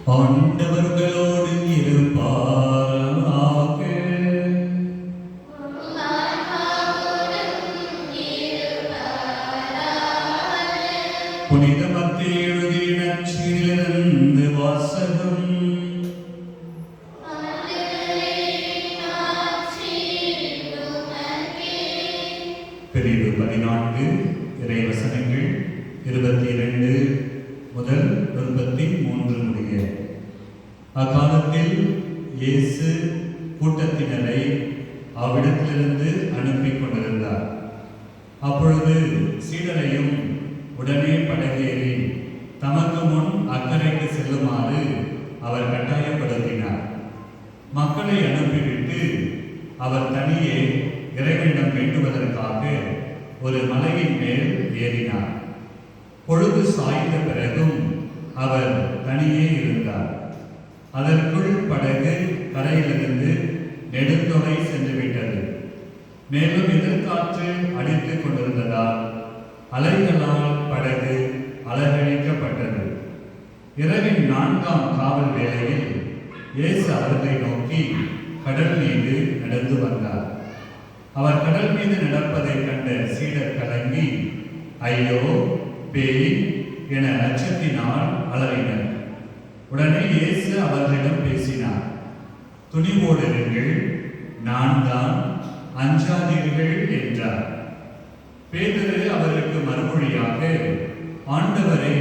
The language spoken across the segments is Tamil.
ஆண்டவர்களோடு இருப்பாராக. புனித மத்தேயு எழுதிய நற்செய்தியிலிருந்து வாசகம். பிரிவு 14 இறைவசனங்கள் 22 முதல் 33 முடிய. அக்காலத்தில் இயேசு கூட்டத்தினரை அவ்விடத்திலிருந்து அனுப்பி கொண்டிருந்தார். அப்பொழுது சீடரையும் உடனே படகேறி தமக்கு முன் அக்கறைக்கு செல்லுமாறு அவர் கட்டாயப்படுத்தினார். மக்களை அனுப்பிவிட்டு அவர் தனியே இறைவனிடம் வேண்டுவதற்காக ஒரு மலையின் மேல் ஏறினார். பொழுது சாய்ந்த பிறகும் அவர் தனியே இருந்தார். அதற்குள் படகு கரையிலிருந்து நெடுந்தொலை சென்று விட்டது. மேலும் எதிர்காற்று அடித்துக் கொண்டிருந்ததால் அலைகளால் படகு அலங்கரிக்கப்பட்டது. இரவின் 4ஆம் காவல் வேளையில் இயேசு அவர்களை நோக்கி கடல் மீது நடந்து வந்தார். அவர் கடல் மீது நடப்பதை கண்ட சீடர் கலங்கி ஐயோ பேய் என அச்சத்தினால் அலறினர். உடனே இயேசு அவர்களிடம் பேசினார். துணிவோடு இருங்கள், நான் தான், அஞ்சாதீர்கள் என்றார். பேதுரு அவருக்கு மறுமொழியாக, ஆண்டவரே,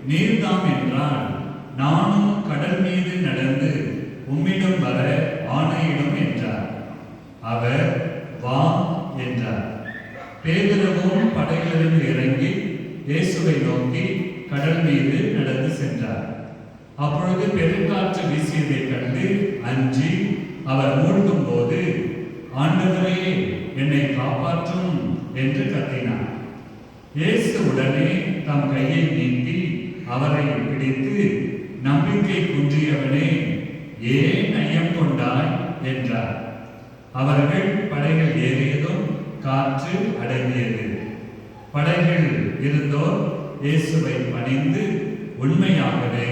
நீர்தாம் என்றால் நானும் கடல் மீது நடந்து உம்மிடம் வர ஆணையிடும் என்றார். அவர் வா என்றார். பேதுருவும் படகிலிருந்து இறங்கி இயேசுவை நோக்கி கடல் மீது நடந்து சென்றார். அப்பொழுது பெருங்காற்று வீசியதை கண்டு அஞ்சி அவர் மூழ்கும் போது, ஆண்டவரே, என்னை காப்பாற்றும் என்று கத்தினார். இயேசு உடனே தம் கையை நீட்டி அவரை பிடித்து, நம்பிக்கை குன்றியவனே, ஏன் ஐயம் கொண்டாய் என்றார். அவர்கள் படகில் ஏறியதும் காற்று அடங்கியது. படகில் இருந்தோர் இயேசுவை பணிந்து, உண்மையாகவே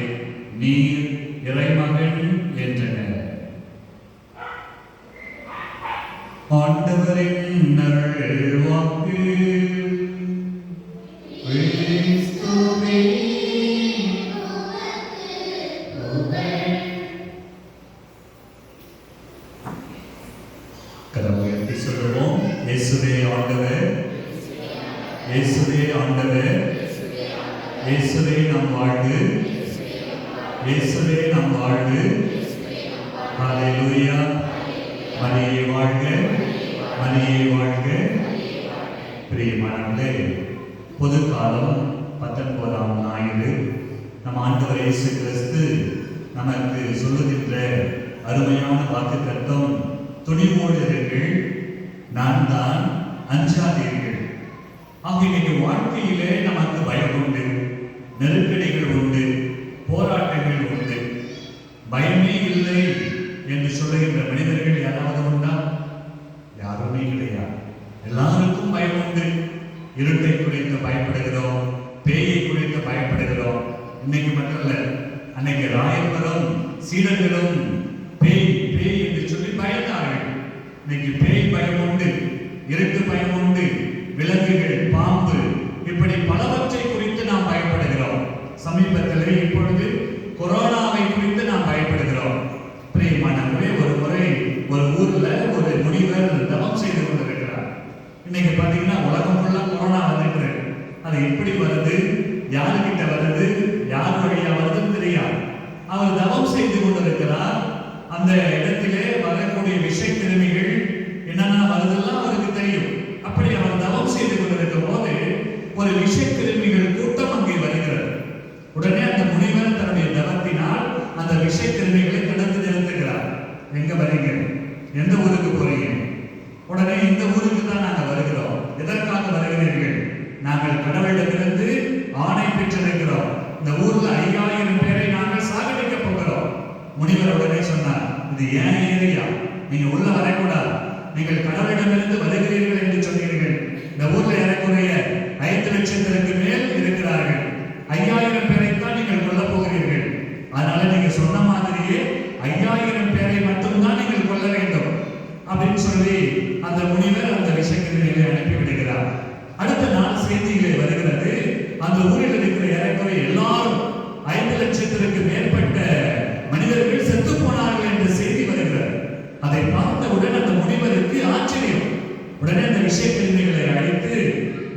நீர் இறைமகன் என்றனர். ஆண்டவரின் அருள்வாக்கு. கரமுயர்த்தி சொல்லுவோம். இயேசுவே ஆண்டவர், இயேசுவே ஆண்டவர், இயேசுவே நம் வாழ்வு, இயேசுவே நம் வாழ்வு. ஹல்லேலூயா. மரியே வாழ்க, மரியே வாழ்க. பிரியமானவர்களே, பொது காலம் 19ஆம் ஞாயிறு நம் ஆண்டவர் இயேசு கிறிஸ்து நமக்கு சொல்லுகின்ற அருமையான வாக்குத்தத்தம், துணிவோடு இருங்கள், நான் தான், அஞ்சாதீர்கள். ஆக இன்னைக்கு வாழ்க்கையிலே நமக்கு பயம் உண்டு, நெருக்கடிகள் உண்டு, போராட்டங்கள் உண்டு. பயமே இல்லை என்று சொல்லுகின்ற மனிதர்கள் யாராவது உண்டா? யாருமே கிடையாது. எல்லாருக்கும் பயம் உண்டு. இருட்டை குறித்து பயப்படுகிறோம், பேயை குறித்து பயப்படுகிறோம். இன்னைக்கு மட்டும் இல்ல, அன்னைக்கு ராயபுரம் சீடர்களும் பேய் பேய் என்று சொல்லி பயந்தார்கள். இன்னைக்கு பேய் பயம் உண்டு, இருட்டு பயம் உண்டு, விலங்குகள், பாம்பு, இப்படி பலவற்றை குறித்து நாம் பயப்படுகிறோம். சமீபத்திலே இப்பொழுது கொரோனாவை குறித்து நாம் பயப்படுகிறோம். பிரியமானவர்களே, ஒரு முறை ஒரு ஊர்ல ஒரு முனிவர் தவம் செய்து கொண்டிருக்கிறார். இன்னைக்கு பாத்தீங்கன்னா உலகம் ஃபுல்லா கொரோனா வந்துட்டு, அது எப்படி வருது, யாருக்கிட்ட வருது, யார் வழியா வருதுன்னு தெரியாது. அவர் தவம் செய்து கொண்டிருக்கிறார். அந்த இடத்திலே வரக்கூடிய விஷக்கிருமிகள் என்னென்ன வருதெல்லாம் அவருக்கு தெரியும். அப்படி அவர் தவம் செய்து கொண்டிருக்கும் போது ஒரு விஷக்கிருமிகள் கூட்டம் அங்கே வருகிறது. உடனே அந்த முனிவர் தன்னுடைய தவத்தினால் அந்த விஷக்கிருமிகளை தடுத்து நிறுத்துகிறார். எங்க வரீங்க? எந்த ஊருக்கு போறீங்க? உடனே இந்த ஊருக்கு தான் நாங்கள் வருகிறோம். எதற்காக வருகிறீர்கள்? நாங்கள் கடவுளிடமிருந்து ஆணை பெற்றிருக்கிறோம். இந்த ஊர்ல 5000 பேரை நாங்கள் சாகடிக்க போகிறோம். முனிவர் உடனே சொன்னார், இது ஏன் ஏரியா, நீங்க உள்ள வரக்கூடாது. நீங்கள் கடவுளிடமிருந்து வருகிறீர்கள் என்று சொன்னீர்கள். இந்த ஊர்ல ஏறக்குறைய 5 லட்சத்திற்கு மேல் இருக்கிறார்கள். 5000 பேரைத்தான் நீங்கள் கொல்ல போகிறீர்கள். அதனால நீங்க சொன்ன மாதிரியே 5000 பேரை மட்டும்தான் நீங்கள் கொல்ல வேண்டும் அப்படின்னு சொல்லி அந்த முனிவர் அந்த விஷயங்களை அனுப்பி விடுகிறார். அடுத்த நாள் செய்தியிலே வருகிறது, அந்த ஊரில் இருக்கிற ஏறக்குறைய எல்லாரும் 5 லட்சத்திற்கு மேற்பட்ட மனிதர்கள் செத்து போனார்கள் என்ற செய்தி வருகிறது. அதை பார்த்தவுடன் அந்த முனிவருக்கு ஆச்சரியம். உடனே அந்த விஷயங்களை அழைத்து,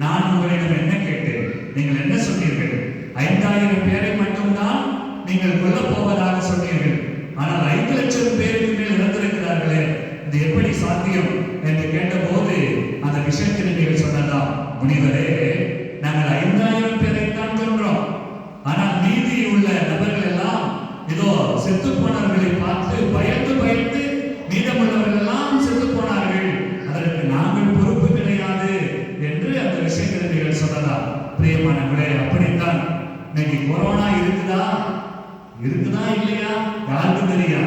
நான் உங்களிடம் என்ன கேட்டேன், நீங்கள் என்ன சொன்னீர்கள்? 5000 பேரை மட்டும்தான் நீங்கள் கொல்ல போவதாக சொன்னீர்கள். ஆனால் 5 லட்சம் பேருக்கு மேல் இறந்திருக்கிறார்களே, இது எப்படி சாத்தியம் என்று கேட்டபோது அந்த விஷயத்தில் நீங்கள் சொன்னதாம், முனிவரே, நாங்கள் 5000 பேரை தான் கொன்றோம். ஆனால் மீதி உள்ள நபர்கள் எல்லாம் ஏதோ செத்து போனவர்களை பார்த்து பயந்து பயந்து மீதமுள்ளவர்கள் எல்லாம் செத்து போனார்கள், அதற்கு நாங்கள் பொறுப்பு கிடையாது என்று அந்த விஷயத்தில் நீங்கள் சொன்னதாம். பிரியமானவர்களே, அப்படித்தான் இன்னைக்கு கொரோனா இருக்குதா இல்லையா யாருக்கும் தெரியா.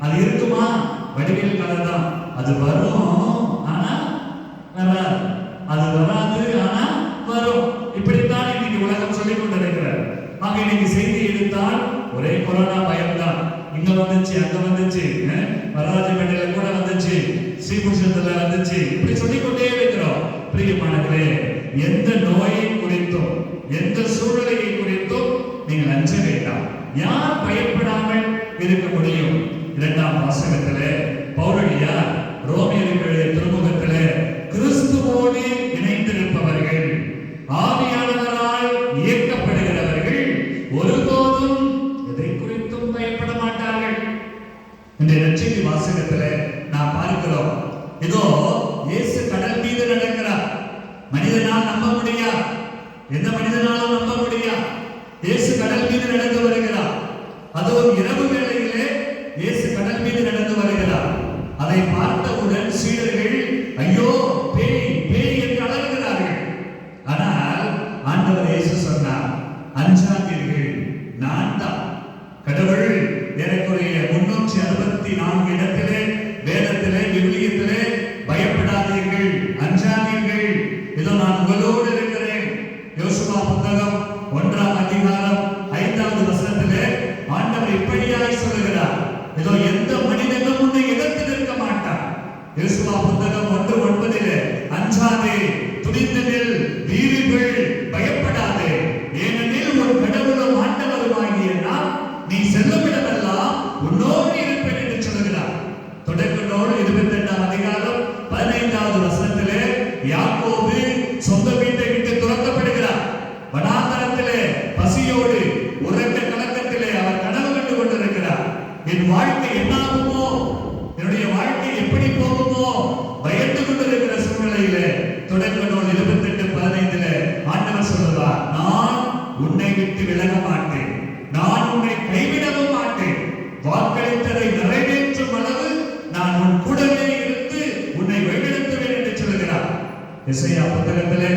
அது இருக்குமா? வடிவேல் கதை தான். அது வரும் ஆனா வராது, அது வராது ஆனா வரும். இப்படித்தான் இன்னைக்கு உலகம் சொல்லிக் கொண்டிருக்கிறார். ஆக இன்னைக்கு செய்தி எடுத்தால் ஒரே கொரோனா பயம்தான். இங்க வந்துச்சு, அங்க வந்துச்சு, வரராஜபேட்டையில கூட வந்துச்சு, ஸ்ரீபுஷத்துல வந்துச்சு, இப்படி சொல்லிக்கொண்டே இருக்கிறோம். பிரியமானவர்களே, எந்த நோயை குறித்தும் எந்த சூழ்நிலையை குறித்தும் நீங்கள் அஞ்ச வேண்டாம். யார் பயப்படாமல் இருக்க முடியும்? 2ஆம் வாசகத்திலே பவுலடியார் ரோமியருக்கு எழுதிய திருமுகத்திலே, கிறிஸ்துவோடு இணைந்திருப்பவர்கள், ஆவியானவரால் இயக்கப்படுகிறவர்கள் ஒருபோதும் எதை குறித்தும் பயப்பட மாட்டார்கள். இந்த நற்செய்தி வாசகத்திலே நாம் பார்க்கிறோம், இதோ இயேசு கடல் மீது நடக்கிறார். மனிதனால் நம்ப முடியாது, எந்த மனிதனாலும் நம்ப முடியாது. இயேசு கடல் மீது நடந்து வருகிறார். அதுவும் இரவு வேளையிலே இயேசு கடல் மீது நடந்து வருகிறார். அதை பார்த்தவுடன் சீடர்கள் ஐயோ பேய் பேய் என்று அலறுகிறார்கள். ஆனால் ஆண்டவர் இயேசு சொன்னார், அஞ்சாதீர்கள், நான் தான். கடவுள் ஏறக்குறைய 364 இடத்திலே வேதத்திலே விவிலியத்திலே பயப்படாதீர்கள், அஞ்சாதீர்கள், இதோ நான் உங்களோடு இருக்கிறேன். யோசுவா புத்தகம் 1ஆம் அதிகாரம் 5வது வசனத்திலே ஆண்டவர் இப்படியாய் சொல்லுகிறார், இதோ எந்த மனிதனும் உன்னை எதிர்த்து நிற்க மாட்டான். யோசுவா புத்தகம் 1:9, அஞ்சாதே, துணிந்து நில், வீரிகள், பயப்படாதே, ஏனெனில் உன் கடவுளும் ஆண்டவருமாகிய நான் நீ செல்லும் இடமெல்லாம் உன்னோடு இருப்பேன் என்று சொல்லுகிறார். தொடக்க நூல் 28ஆம் அதிகாரம் 15வது வசனத்திலே யாக்கோபு சொந்த வீட்டை விட்டு துரத்தப்படுகிறார். வனாந்தரத்திலே பசியோடு உறக்க கலக்கத்திலே அவர் கனவு கண்டு கொண்டிருக்கிறார். என் வாழ்க்கை என்னாகுமோ, என்னுடைய வாழ்க்கை எப்படி போகுமோ பயந்து கொண்டிருக்கிற சூழ்நிலையிலே தொடக்க நூல் 28:15 ஆண்டவர் சொல்லுவார், நான் உன்னை விட்டு விலக மாட்டேன், நான் உன்னை கைவிடவும் மாட்டேன், வாக்களித்ததை நிறைவேற்றும் அளவு நான் உன் கூடவே இருந்து உன்னை வழிநடத்துவேன் என்று சொல்லுகிறார். எசையா புத்தகத்திலே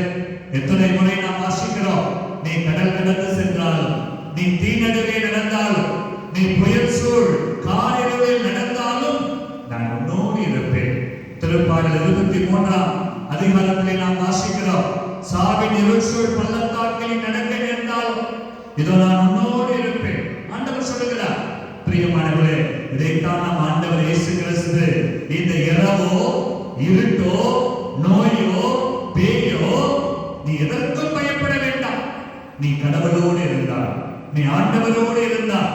எத்தனை முறை நாம் வாசிக்கிறோம், நீ கடல் கடந்து சென்றாலும், நீ தீ நடுவே நடந்தாலும், நீ புயல் சூழ் காரிருளில் நடந்தாலும் நான் உன்னோடு இருப்பேன். திருப்பாடல் 23ஆம் அதிகாரத்திலே நாம் வாசிக்கிறோம், சாவின் இருள் சூழ் பள்ளத்தாக்கில் நடக்க நேர்ந்தாலும் இதோ நான் உன்னோடு இருப்பேன். ஆண்டவர் சொல்லுகிறார். பிரியமானவர்களே, இதைத்தான் நம் ஆண்டவர் இயேசு கிறிஸ்து இந்த இரவோ இருட்டோ நோயோ பேயோ நீ எதற்கும் பயப்பட வேண்டாம், நீ கடவுளோடு இருந்தால், நீ ஆண்டவரோடு இருந்தால்,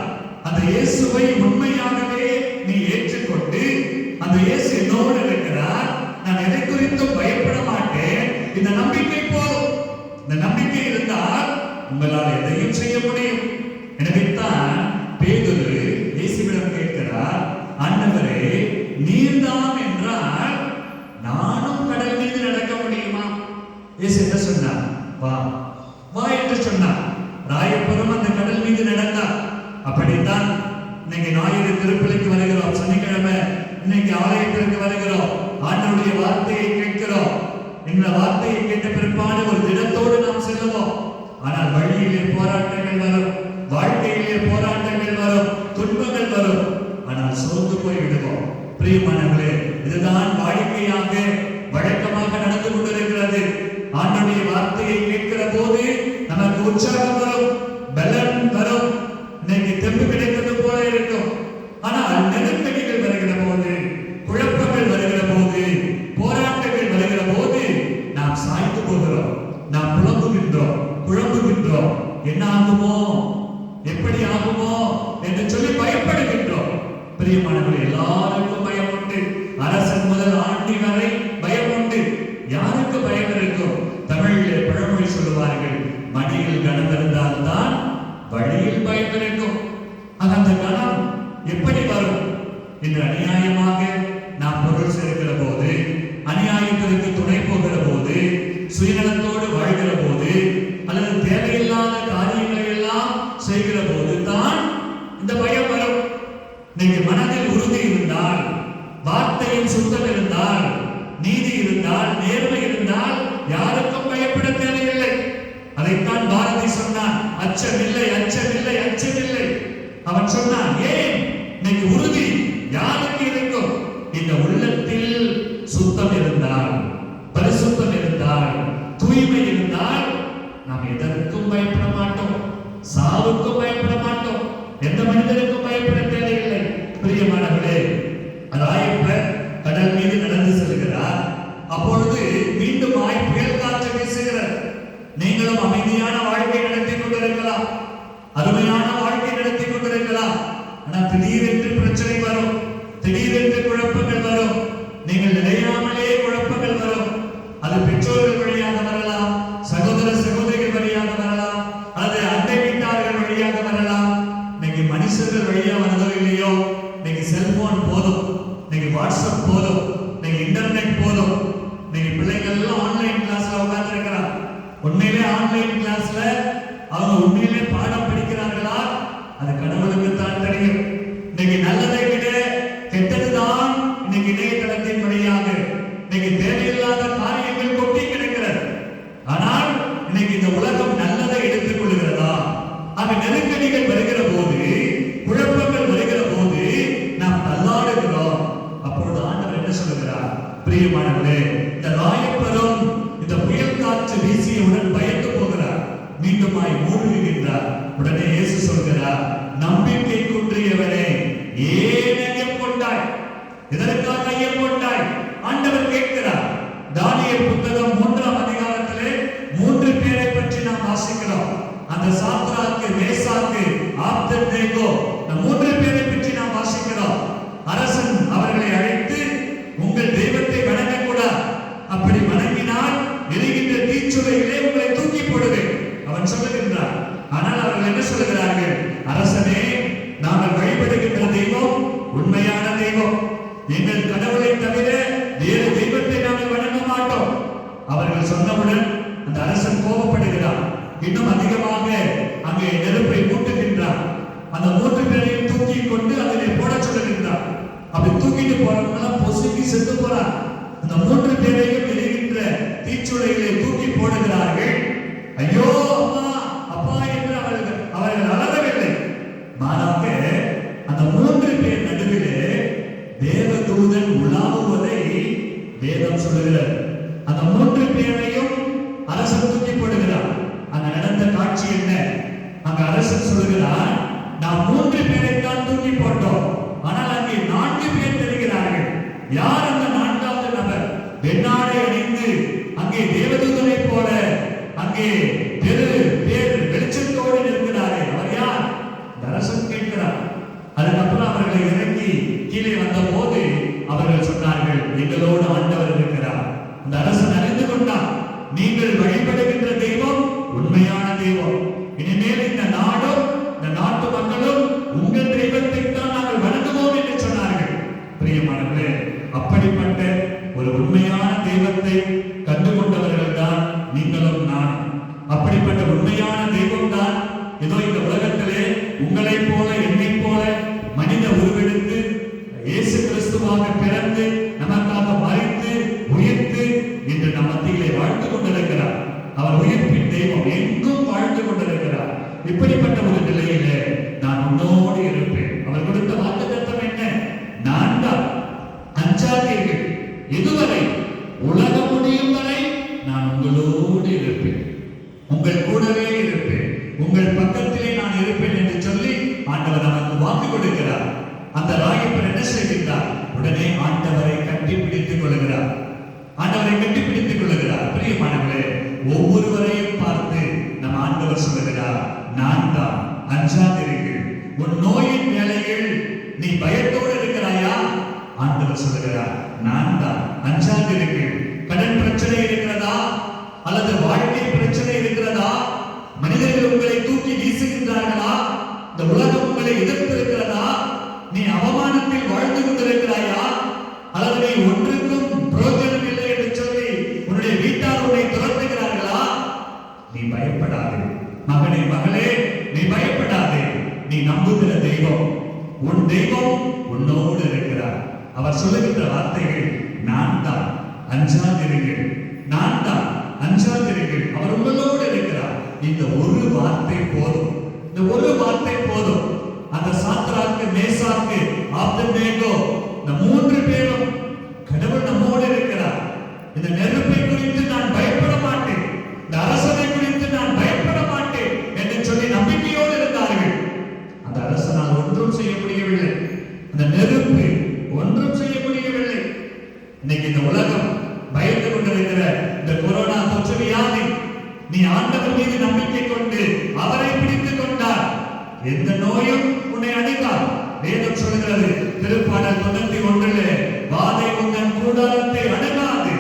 அந்த இயேசுவை உண்மையாகவே நீ ஏற்றுக்கொண்டு அந்த இயேசு என்னோடு இருக்கிறார், நான் எதை குறித்தும் பயப்பட மாட்டேன், இந்த நம்பிக்கை போதும். இந்த நம்பிக்கை இருந்தால் உங்களால் எதையும் செய்ய முடியும். எனவே தான் பேதுரு இயேசுவிடம் கேட்கிறார், ஆண்டவரே நீர்தான் என்றால் நானும் கடல் மீது நடக்க முடியுமா? இயேசு என்ன சொன்னார்? வா வா என்று சொன்னார். ராயப்பரும் அந்த கடல் மீது நடந்தார். அப்படித்தான் இன்னைக்கு ஞாயிறு திருப்பலிக்கு வருகிறோம், சனிக்கிழமை இன்னைக்கு ஆலயத்திற்கு வருகிறோம், ஆண்டவருடைய வார்த்தையை கேட்கிறோம். இந்த வார்த்தையை கேட்ட பிற்பாடு ஒரு திடத்தோடு நாம் செல்லுவோம். ஆனால் வழியிலே போராட்டங்கள் வரும், வாழ்க்கையிலே போராட்டங்கள் வரும், துன்பங்கள் வரும். ஆனால் சோர்ந்து போய் விடுவோம். பிரியமானவர்களே, இதுதான் வாழ்க்கையாக வழக்கமாக நடந்து கொண்டிருக்கிறது. ஆண்டவருடைய வார்த்தையை கேட்கிற போது நமக்கு உற்சாகம் வரும், பலன் வரும். இன்னைக்கு தெம்பு கிடைத்தது போல இருக்கும். ஆனால் நெருக்கடிகள் வருகிற போது, குழப்பங்கள் வருகிற போது, போராட்டங்கள் வருகிற போது நாம் சாய்ந்து போகிறோம், நாம் குழம்புகின்றோம். என்ன ஆகுமோ, எப்படி ஆகுமோ என்று சொல்லி பயப்படுகின்றோம். பிரியமானவர்களே, எல்லாருக்கும் பயம் உண்டு. அரசன் முதல் ஆண்டி வரை பயம் உண்டு. யாருக்கு பயம் இருக்கும்? தமிழிலே பழமொழி சொல்லுவார்கள், மடியில் கனம் இருந்தால் தான் வழியில் பயம் இருக்கும். அந்த கனம் எப்படி வரும்? இன்று அநியாயமாக நாம் பொருள் சேர்க்கிற போது, அநியாயத்திற்கு துணை போகிற போது, சுயநலத்தோடு வாழ்கிற போது, அல்லது தேவையில்லாத காரியங்களை எல்லாம் செய்கிற போது தான் இந்த பயம் வரும். நீங்க மனதில் உறுதி இருந்தால், வார்த்தையின் சுத்தம் இருந்தால், நீதி இருந்தால், நேர்மை இருந்தால் யாருக்கும் பயப்பட தேவையில்லை. அதைத்தான் பாரதி சொன்னான், அச்சமில்லை, அச்சமில்லை, அச்சமில்லை. அவன் சொன்னான், ஏன்? இன்னைக்கு உறுதி யாருக்கு இருக்கும்? இந்த உள்ளத்தில் சுத்தம் இருந்தால், பரிசுத்தம் இருந்தால், தூய்மை இருந்தால் நாம் எதற்கும் பயப்பட மாட்டோம், சாவுக்கும் பயப்பட மாட்டோம், எந்த மனிதருக்கும் பயப்பட தேவையில்லை. பிரியமானவர்களே, ராயப்பர் கடல் மீது நடந்து செல்கிறார். அப்பொழுது மீண்டும் புயல் காற்று வீசுகிறார். நீங்களும் அமைதியான வாழ்க்கை நடத்தி கொண்டிருக்கலாம், அருமையான வாழ்க்கை நடத்தி கொண்டிருக்கலாம். ஆனால் திடீரென்று பிரச்சனை வரும், திடீரென்று குழப்பங்கள் வரும். நீங்கள் நினையாமலே குழப்பங்கள் வரும். அது பெற்றோர்கள் வழியாக வரலாம், சகோதர சகோதரிகள் வழியாக வரலாம், அல்லது அண்டை வீட்டார்கள் வழியாக வரலாம். இன்னைக்கு மனுஷர்கள் வழியா வரதோ இல்லையோ, இன்னைக்கு செல்போன் போதும், இன்னைக்கு வாட்ஸ்அப் போதும், இன்னைக்கு இன்டர்நெட் போதும். இன்னைக்கு பிள்ளைகள் எல்லாம் ஆன்லைன் கிளாஸ்ல உட்கார்ந்து இருக்கிறாங்க. உண்மையிலே ஆன்லைன் கிளாஸ்ல அவங்க உண்மையிலே பாடம் படிக்கிறார்களா? அது கடவுளுக்கு தான் தெரியும். இன்னைக்கு நல்லதை விட கெட்டதுதான் இன்னைக்கு இணையதளத்தின் வழியாக இன்னைக்கு தேவையில்லாத காரியங்கள் கொட்டி கிடக்கிறது. ஆனால் இன்னைக்கு இந்த உலகம் நல்லதை எடுத்துக் கொள்கிறதா? ஆக நெருக்கடிகள் வருகிற போது, குழப்பங்கள் வருகிற போது நாம் தள்ளாடுகிறோம். அப்பொழுது ஆண்டவர் என்ன சொல்லுகிறார்? பிரியமானவர்களே, இந்த ராயப்பரும் இந்த புயல் காற்று வீசியவுடன் பயந்து போகிறார், மீண்டுமாய் மூழ்குகின்றார். உடனே இயேசு சொல்கிறார், நம்பிக்கை குன்றியவனே ஏன் ஐயம் கொண்டாய்? எதற்காக ஐயம் கொண்டாய்? ஆண்டவர் கேட்கிறார். தானியேல் புத்தகம் 3ஆம் அதிகாரத்திலே 3 பேரை பற்றி நாம் வாசிக்கிறோம். அந்த சாத்ராக்கு, மேசாக்கு, ஆப்தநேகோ, இந்த 3 பேரை பற்றி நாம் வாசிக்கிறோம். அரசன் அவர்களை அழைத்து, உங்கள் தெய்வத்தை வணங்கக்கூடாது, அப்படி வணங்கினால் எரிகின்ற தீச்சுளையிலே உங்களை தூக்கி போடுவேன் அவன் சொல்லுகின்றான். ஆனால் அவர்கள் என்ன சொல்லுகிறார்கள்? அரசனே, நாங்கள் வழிபடுகின்ற தெய்வம் உண்மையான தெய்வம், எங்கள் கடவுளை தவிர வேறு தெய்வத்தை நாங்கள் வணங்க மாட்டோம். அவர்கள் சொன்னவுடன் அந்த அரசன் கோபப்படுகிறான். இன்னும் அதிகமாக அங்கே நெருப்பை மூட்டுகின்றான். அந்த 3 பேரையும் தூக்கி கொண்டு அதிலே போட சொல்லுகின்றான். அப்படி தூக்கிட்டு போறவங்க பொசுக்கி செத்து போறார். அந்த 3 பேரையும் எரிகின்ற தீச்சுளையிலே தூக்கி போடுகிறார்கள். ஐயோ அம்மா, அப்பா என்று அவர்கள் அலறவில்லை. மாறாக அந்த 3 பேர் நடுவிலே தேவதூதன் உலாவுவதை வேதம் சொல்லுகிறது. அந்த 3 பேரையும் அரசன் தூக்கி போடுகிறார். அங்க நடந்த காட்சி என்ன? அங்க அரசன் சொல்லுகிறார், நாம் 3 பேரைத்தான் தூக்கி போட்டோம், ஆனால் அங்கே 4 பேர் தெரிகிறார்கள். யார் அந்த 4வது நபர்? வெண்ணாடை அணிந்து அங்கே தேவதூதனை போல அங்கே பேர் வெளிச்சத்தோடு நிற்கிறாரே, அவர் யார்? அரசன் கேட்கிறார். அதுக்கப்புறம் அவர்களை இறக்கி கீழே வந்த போது அவர்கள் சொன்னார்கள், எங்களோடு ஆண்டவர் இருக்கிறார். அந்த அரசன் அறிந்து கொண்டார், நீங்கள் வழிபடுகின்ற தெய்வம் உண்மையான தெய்வம். இனிமேல் இந்த நாடும் இந்த நாட்டு மக்களும் உங்கள் தெய்வத்தை தான் நாங்கள் வணங்குவோம் என்று சொன்னார்கள். பிரியமானவர்களே, அப்படிப்பட்ட ஒரு உண்மையான தெய்வத்தை கண்டுகொண்டவர்கள் தான் நீங்களும் நான். அப்படிப்பட்ட உண்மையான தெய்வம் தான் ஏதோ இந்த உலகத்திலே உங்களை போல என்னை போல மனித உருவெடுத்து இயேசு கிறிஸ்துவாக பிறந்து நமக்காக மரித்து உயிர்த்து இன்று நம் மத்தியிலே வாழ்ந்து கொண்டிருக்கிறார். அவர் உயிர்ப்பின் தெய்வம், எங்கும் வாழ்ந்து கொண்டிருக்கிறார். இப்படிப்பட்ட ஒரு நிலையிலே நான் உன்னோடு இருப்பேன். கொள்கிறார். அந்த ராயப்பர் என்ன செய்கின்றார்? உடனே ஆண்டவரை கட்டிப்பிடித்துக் கொள்கிறார். ஆண்டவரை கட்டிப்பிடித்துக் கொள்கிறார். பிரியமானவர்களே, ஒவ்வொருவரையும் பார்த்து நம் ஆண்டவர் சொல்லுகிறார், நான் தான், அஞ்சாதிருங்கள். உன் நோயின் வேளையில் நீ பயத்தோடு இருக்கிறாயா? ஆண்டவர் சொல்லுகிறார், நான் தான், அஞ்சாதிருங்கள். கடன் பிரச்சனை இருக்கிறதா? அல்லது வாழ்க்கை பிரச்சனை இருக்கிறதா? மனிதர்கள் உங்களை தூக்கி வீசுகின்றார்களா? இந்த உலகம் உங்களை எதிர்த்து இருக்கிறதா? நீ அவமானத்தில் வாழ்ந்து கொண்டிருக்கிறாயா? அல்லது நீ ஒன்றுக்கும் பிரயோஜனம் இல்லை என்று சொல்லி உன்னுடைய வீட்டார் உன்னை துரத்துகிறார்களா? நீ பயப்படாதே மகனே, மகளே, நீ பயப்படாதே. நீ நம்புகிற தெய்வம், உன் தெய்வம் உன்னோடு இருக்கிறார். அவர் சொல்லுகின்ற வார்த்தைகள், நான் தான், அஞ்சாதிருங்கள். நான் தான், அஞ்சாதிருங்கள். அவர் உங்களோடு இருக்கிறார். இந்த ஒரு வார்த்தை போதும். இந்த ஒரு வார்த்தை போதும். அந்த சாத்ராக்கு, மேசாக்கு, ஆபேத்நேகோ, இந்த 3 பேரும் கடவுள் நம்மோடு இருக்கிறார். இந்த நெருப்பை குறித்து நான் பயப்பட மாட்டேன், இந்த அரசனை குறித்து நான் பயப்பட மாட்டேன் என்று சொல்லி நம்பிக்கையோடு இருந்தார்கள். அந்த அரசனால் ஒன்றும் செய்ய முடியவில்லை. அந்த நெருப்பு ஒன்றும் செய்ய முடியவில்லை. இன்னைக்கு இந்த உலகம் பயந்து கொண்டிருக்கிற இந்த கொரோனா தொற்று வியாதி, நீ ஆண்டவர் மீது நம்பிக்கை கொண்டு அவரை பிடித்துக் கொண்டார், எந்த நோயும் உன்னை அணுகாது. வேதம் சொல்கிறது, திருப்பாடல் 91, வாதை உன் கூடாரத்தை அணுகாது,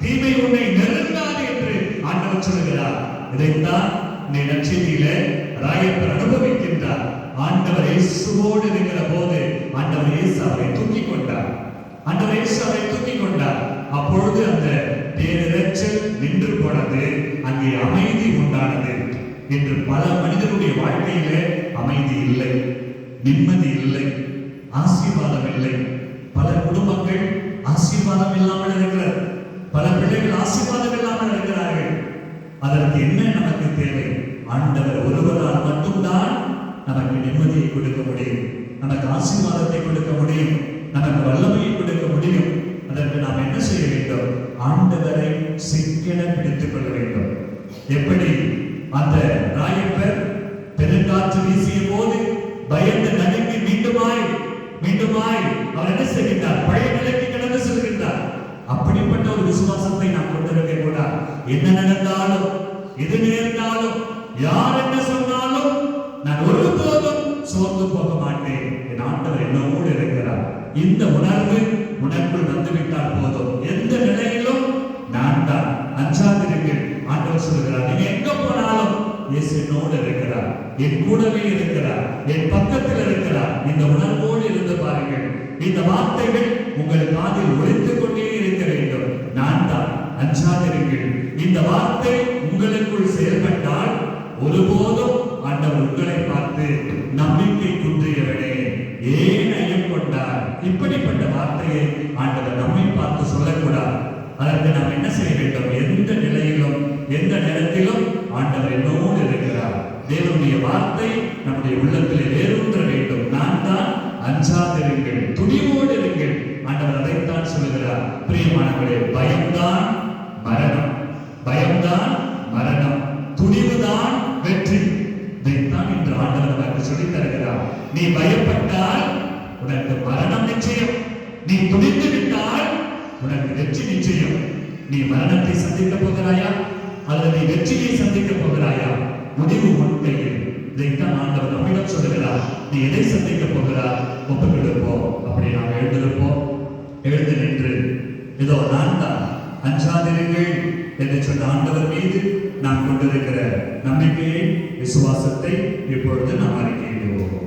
தீமை உன்னை நெருங்காது என்று ஆண்டவர் சொல்கிறார். இதைத்தான் இந்த நற்செய்தியிலே ராயப்பர் அனுபவிக்கின்றார். ஆண்டவர் இயேசுவோடு இருக்கிற போது ஆண்டவர் இயேசு அவரை தூக்கிக் கொண்டார். ஆண்டவர் இயேசு அவரை தூக்கிக் கொண்டார். அப்பொழுது அந்த பேரிரைச்சல் நின்று போனது, அங்கே அமைதி உண்டானது. இன்று பல மனிதனுடைய வாழ்க்கையிலே அமைதி இல்லை, நிம்மதி இல்லை, ஆசீர்வாதம் இல்லை. பல குடும்பங்கள் ஆசீர்வாதம் இல்லாமல் இருக்கிறது. பல பிள்ளைகள் ஆசீர்வாதம் இல்லாமல் இருக்கிறார்கள். அதற்கு என்ன நமக்கு தேவை? ஆண்டவர் ஒருவரால் மட்டும்தான் நமக்கு நிம்மதியை கொடுக்க முடியும், நமக்கு ஆசீர்வாதத்தை கொடுக்க முடியும், நமக்கு வல்லமையை கொடுக்க முடியும். அதற்கு நாம் என்ன செய்ய வேண்டும்? ஆண்டவரை சிக்கென பிடித்துக் கொள்ள வேண்டும். எப்படி அந்த ராயப்பர் பெருங்காற்று வீசிய போது பயந்து நடுங்கி மீண்டுமாய் அவர் என்ன செய்கின்றார்? பழைய நிலைக்கு கடந்து செல்கின்றார். அப்படிப்பட்ட ஒரு விசுவாசத்தை நாம் கொண்டிருக்க கூடாது. என்ன நடந்தாலும், எது நேர்ந்தாலும், யார் என்ன சொன்னாலும் நான் ஒருபோதும் சோர்ந்து போக மாட்டேன். என் ஆண்டவர் என்னோடு இருக்கிறார். இந்த உணர்வு உனக்குள் வந்துவிட்டால் போதும். எந்த நிலையிலும் நான் தான், அஞ்சாதிருங்கள். ஆண்டவர் சொல்கிறார், நீங்க எங்க போனாலும் இயேசு என்னோடு இருக்கிறார், என் கூடவே இருக்கிறார், என் பக்கத்தில் இருக்கிறார். இந்த உணர்வோடு இருந்து பாருங்கள். இந்த வார்த்தைகள் உங்கள் காதில் ஒலித்துக் கொண்டே இருக்க வேண்டும். நான் தான், அஞ்சாதிருங்கள். இந்த வார்த்தை உங்களுக்குள் செயல்பட்டால் ஒருபோதும் ஆண்டவர் உங்களை பார்த்து, நம்பிக்கை குன்றியவனே ஏன் ஐயம் கொண்டார்? இப்படிப்பட்ட வார்த்தையை ஆண்டவர் நம்மை பார்த்து சொல்லக்கூடாது. அதற்கு நாம் என்ன செய்ய வேண்டும்? எந்த நிலையிலும், எந்த நேரத்திலும் ஆண்டவர் என்னோடு இருக்கிறார். தேவனுடைய வார்த்தை நம்முடைய உள்ளத்திலே வேரூன்ற வேண்டும். நான் தான், அஞ்சாதிருங்கள், துணிவோடு இருங்கள். ஆண்டவர் அதைத்தான் சொல்லுகிறார். பிரியமானவர்களே, பயம்தான் மரணம், பயம்தான் மரணம், துணிவுதான் வெற்றி. இதைத்தான் இன்று ஆண்டவர் நமக்கு சொல்லித் தருகிறார். நீ பயப்பட்டால் உனக்கு மரணம் நிச்சயம், நீ துணிந்து விட்டால் உனக்கு வெற்றி நிச்சயம். நீ மரணத்தை சந்திக்க போகிறாயா அல்லது நீ வெற்றியை சந்திக்க போகிறாயா? முடிவு உன் கையில். இதைத்தான் ஆண்டவர் நம்மிடம் சொல்லுகிறார். நீ எதை சந்திக்க போகிறார்? ஒப்புக்கொடுப்போம். அப்படி நாம் எழுந்து நின்று, இதோ நான் தான், அஞ்சாதிருங்கள் என்று சொன்ன ஆண்டவர் மீது நாம் கொண்டிருக்கிற நம்பிக்கையை, விசுவாசத்தை இப்பொழுது நாம் அறிக்கையிடுவோம்.